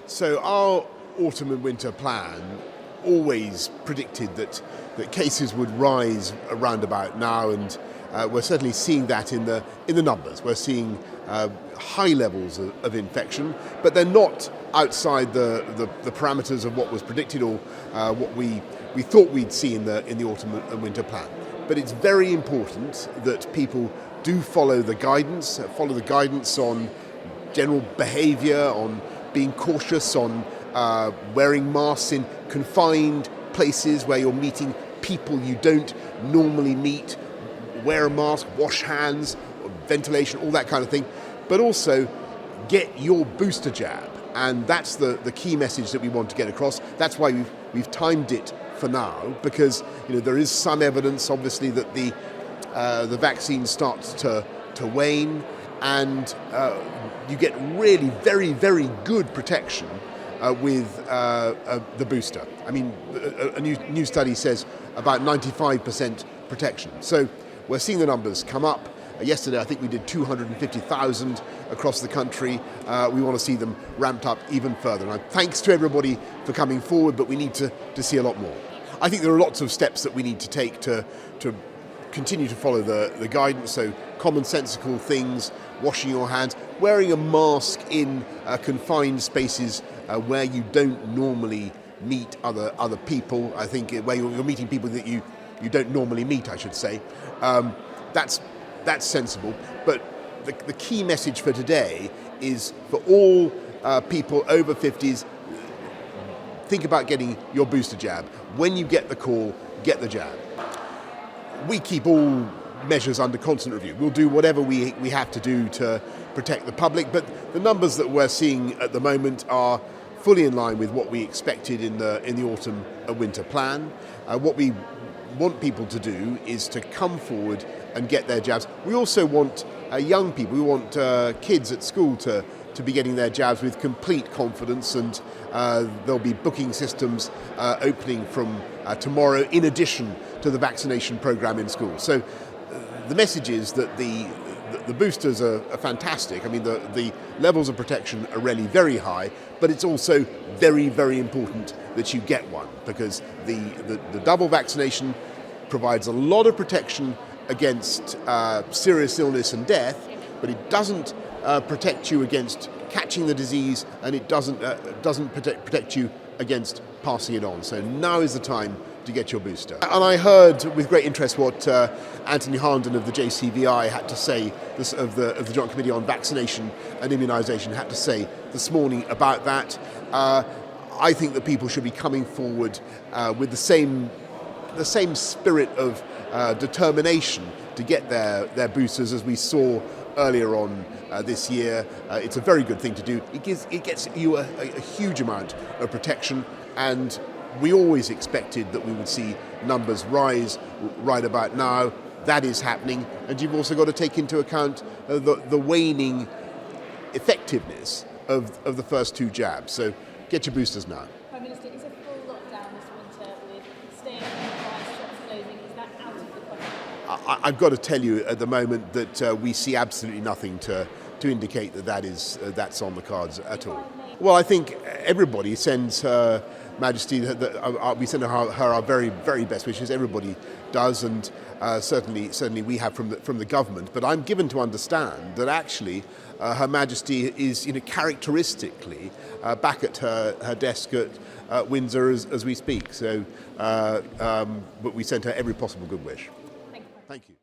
So our autumn and winter plan always predicted that cases would rise around about now, and we're certainly seeing that in the numbers. We're seeing high levels of infection, but they're not outside the parameters of what was predicted or what we thought we'd see in the autumn and winter plan. But it's very important that people do follow the guidance on general behaviour, on being cautious, on wearing masks in confined places where you're meeting people you don't normally meet. Wear a mask, wash hands, ventilation, all that kind of thing. But also get your booster jab. And that's the key message that we want to get across. That's why we've timed it for now, because there is some evidence, obviously, that the vaccine starts to wane, and you get really very, very good protection with the booster. I mean, a new study says about 95% protection. So we're seeing the numbers come up. Yesterday, I think we did 250,000 across the country. We want to see them ramped up even further. And thanks to everybody for coming forward, but we need to see a lot more. I think there are lots of steps that we need to take to continue to follow the guidance. So commonsensical things, washing your hands, wearing a mask in confined spaces where you don't normally meet other people. I think where you're meeting people that you don't normally meet, I should say. That's sensible, but the key message for today is for all people over 50s, think about getting your booster jab. When you get the call, get the jab. We keep all measures under constant review. We'll do whatever we have to do to protect the public, but the numbers that we're seeing at the moment are fully in line with what we expected in the autumn and winter plan. What we want people to do is to come forward and get their jabs. We also want young people, we want kids at school to be getting their jabs with complete confidence, and there'll be booking systems opening from tomorrow in addition to the vaccination program in school. So the message is that the boosters are fantastic. I mean, the levels of protection are really very high, but it's also very, very important that you get one, because the double vaccination provides a lot of protection against serious illness and death, but it doesn't protect you against catching the disease, and it doesn't protect you against passing it on. So now is the time to get your booster. And I heard with great interest what Anthony Harnden of the JCVI had to say, of the Joint Committee on Vaccination and Immunisation had to say this morning about that. I think that people should be coming forward with the same spirit of determination to get their boosters as we saw earlier on this year. It's a very good thing to do. It gets you a huge amount of protection, and we always expected that we would see numbers rise right about now. That is happening, and you've also got to take into account the waning effectiveness of the first two jabs. So get your boosters now. Prime Minister, is a full lockdown this winter with staying inside, shops closing, is that out of the question? I've got to tell you at the moment that we see absolutely nothing to indicate that's on the cards at all. Well, I think everybody sends Her Majesty, we send her our very, very best wishes. Everybody does, and certainly we have from the government. But I'm given to understand that actually Her Majesty is, characteristically back at her desk at Windsor as we speak. So, but we send her every possible good wish. Thank you. Thank you.